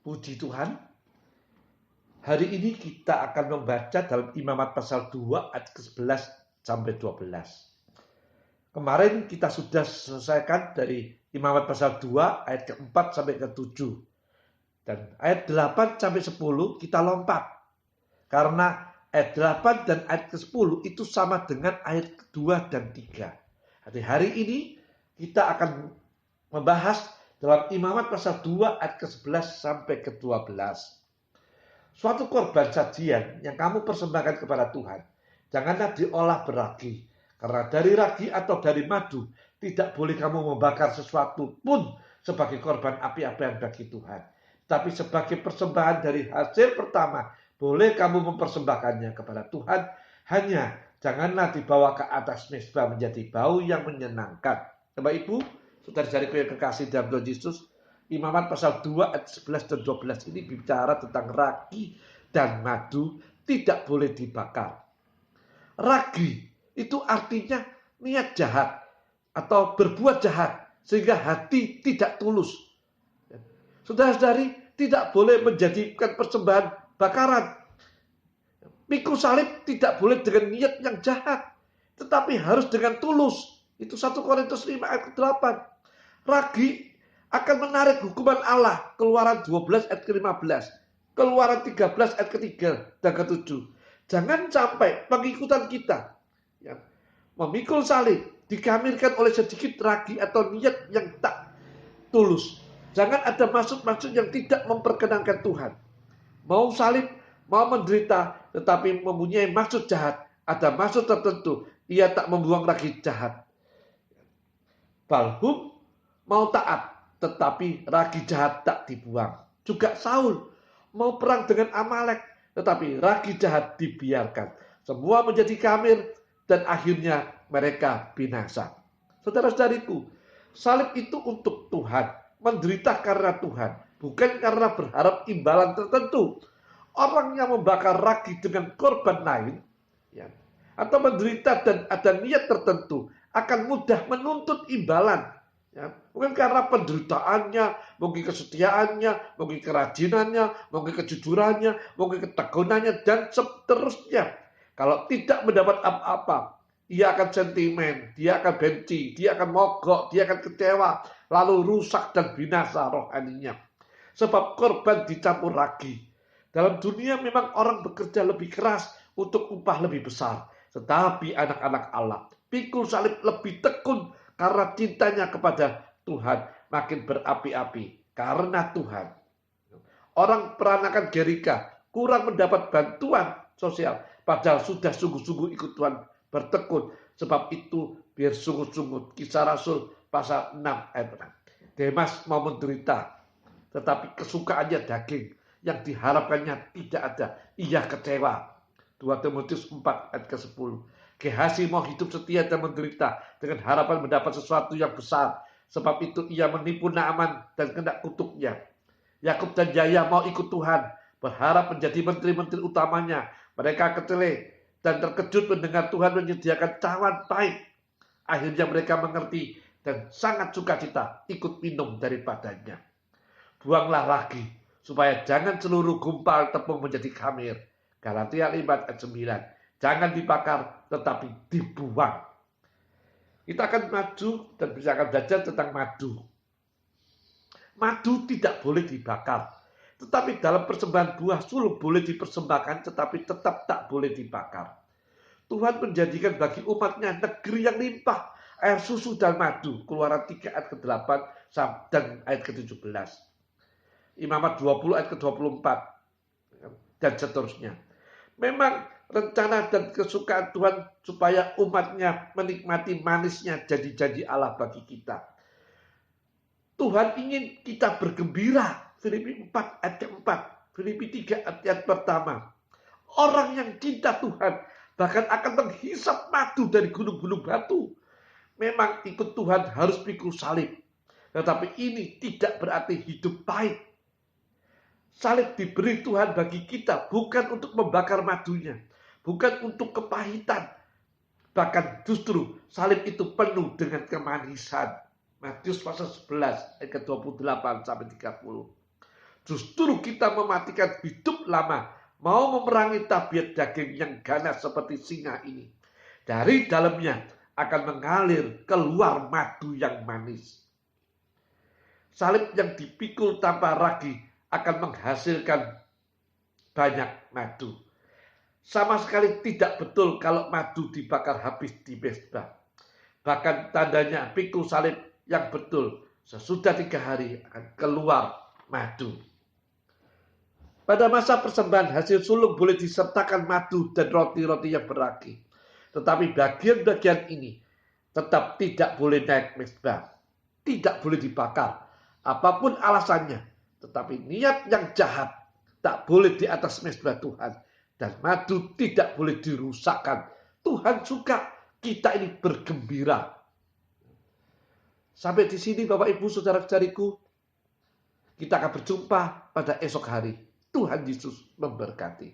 Puji Tuhan, hari ini kita akan membaca dalam Imamat pasal 2 ayat ke-11 sampai 12. Kemarin kita sudah selesaikan dari Imamat pasal 2 ayat ke-4 sampai ke-7. Dan ayat 8 sampai 10 kita lompat. Karena ayat 8 dan ayat ke-10 itu sama dengan ayat ke-2 dan 3. Jadi hari ini kita akan membahas dalam Imamat pasal 2 ayat ke-11 sampai ke-12. Suatu korban sajian yang kamu persembahkan kepada Tuhan, janganlah diolah beragi. Karena dari ragi atau dari madu, tidak boleh kamu membakar sesuatu pun sebagai korban api-apian bagi Tuhan. Tapi sebagai persembahan dari hasil pertama, boleh kamu mempersembahkannya kepada Tuhan. Hanya janganlah dibawa ke atas mezbah menjadi bau yang menyenangkan. Bapak Ibu, saudara-saudariku yang kekasih dalam Tuhan Yesus, Imamat pasal 2 ayat 11 dan 12 ini bicara tentang ragi dan madu tidak boleh dibakar. Ragi itu artinya niat jahat atau berbuat jahat sehingga hati tidak tulus. Saudara-saudari, tidak boleh menjadikan persembahan bakaran. Pikul salib tidak boleh dengan niat yang jahat, tetapi harus dengan tulus. Itu 1 Korintus 5 ayat ke-8. Ragi akan menarik hukuman Allah. Keluaran 12 ayat ke-15. Keluaran 13 ayat ke-3 dan ke-7. Jangan sampai pengikutan kita memikul salib dikamirkan oleh sedikit ragi atau niat yang tak tulus. Jangan ada maksud-maksud yang tidak memperkenankan Tuhan. Mau salib, mau menderita, tetapi mempunyai maksud jahat. Ada maksud tertentu. Ia tak membuang ragi jahat. Balhum mau taat, tetapi ragi jahat tak dibuang. Juga Saul mau perang dengan Amalek, tetapi ragi jahat dibiarkan. Semua menjadi kamir dan akhirnya mereka binasa. Saudara-saudariku, salib itu untuk Tuhan, menderita karena Tuhan, bukan karena berharap imbalan tertentu. Orang yang membakar ragi dengan korban lain, atau menderita dan ada niat tertentu, akan mudah menuntut imbalan. Mungkin karena penderitaannya, mungkin kesetiaannya, mungkin kerajinannya, mungkin kejujurannya, mungkin ketekunannya, dan seterusnya. Kalau tidak mendapat apa-apa, ia akan sentimen, dia akan benci, dia akan mogok, dia akan kecewa, lalu rusak dan binasa rohaninya. Sebab korban dicampur ragi. Dalam dunia memang orang bekerja lebih keras untuk upah lebih besar. Tetapi anak-anak Allah pikul salib lebih tekun karena cintanya kepada Tuhan makin berapi-api. Karena Tuhan. Orang peranakan Gerika kurang mendapat bantuan sosial. Padahal sudah sungguh-sungguh ikut Tuhan bertekun. Sebab itu biar sungguh-sungguh. Kisah Rasul pasal 6 ayat 6. Demas mau menderita, tetapi kesukaannya daging, yang diharapkannya tidak ada. Ia kecewa. 2 Timotius 4 ayat ke-10. Gehasi mau hidup setia dan menderita dengan harapan mendapat sesuatu yang besar. Sebab itu ia menipu Naaman dan kena kutuknya. Yakub dan Yahya mau ikut Tuhan, berharap menjadi menteri-menteri utamanya. Mereka kecele dan terkejut mendengar Tuhan menyediakan cawan pahit. Akhirnya mereka mengerti dan sangat sukacita ikut minum daripadanya. Buanglah lagi, supaya jangan seluruh gumpal tepung menjadi khamir. Galatia 5 ayat 9. Jangan dibakar, tetapi dibuang. Kita akan maju dan bisa akan belajar tentang madu. Madu tidak boleh dibakar. Tetapi dalam persembahan buah sulung boleh dipersembahkan, tetapi tetap tak boleh dibakar. Tuhan menjadikan bagi umatnya negeri yang limpah, air susu dan madu. Keluaran 3 ayat ke-8 dan ayat ke-17. Imamat 20 ayat ke-24 dan seterusnya. Memang rencana dan kesukaan Tuhan supaya umatnya menikmati manisnya janji-janji Allah bagi kita. Tuhan ingin kita bergembira. Filipi 4 ayat ke-4, Filipi 3 ayat pertama. Orang yang cinta Tuhan bahkan akan menghisap madu dari gunung-gunung batu. Memang ikut Tuhan harus pikul salib. Tetapi ini tidak berarti hidup pahit. Salib diberi Tuhan bagi kita bukan untuk membakar madunya, bukan untuk kepahitan. Bahkan justru salib itu penuh dengan kemanisan. Matius pasal 11 ayat ke-28 sampai 30. Justru kita mematikan hidup lama, mau memerangi tabiat daging yang ganas seperti singa ini. Dari dalamnya akan mengalir keluar madu yang manis. Salib yang dipikul tanpa ragi akan menghasilkan banyak madu. Sama sekali tidak betul kalau madu dibakar habis di mezbah. Bahkan tandanya pikul salib yang betul, sesudah 3 hari akan keluar madu. Pada masa persembahan hasil sulung boleh disertakan madu dan roti-roti yang beragi. Tetapi bagian-bagian ini tetap tidak boleh naik mezbah. Tidak boleh dibakar. Apapun alasannya. Tetapi niat yang jahat tak boleh di atas mezbah Tuhan. Dan madu tidak boleh dirusakkan. Tuhan suka kita ini bergembira. Sampai di sini Bapak Ibu Saudara-saudariku. Kita akan berjumpa pada esok hari. Tuhan Yesus memberkati.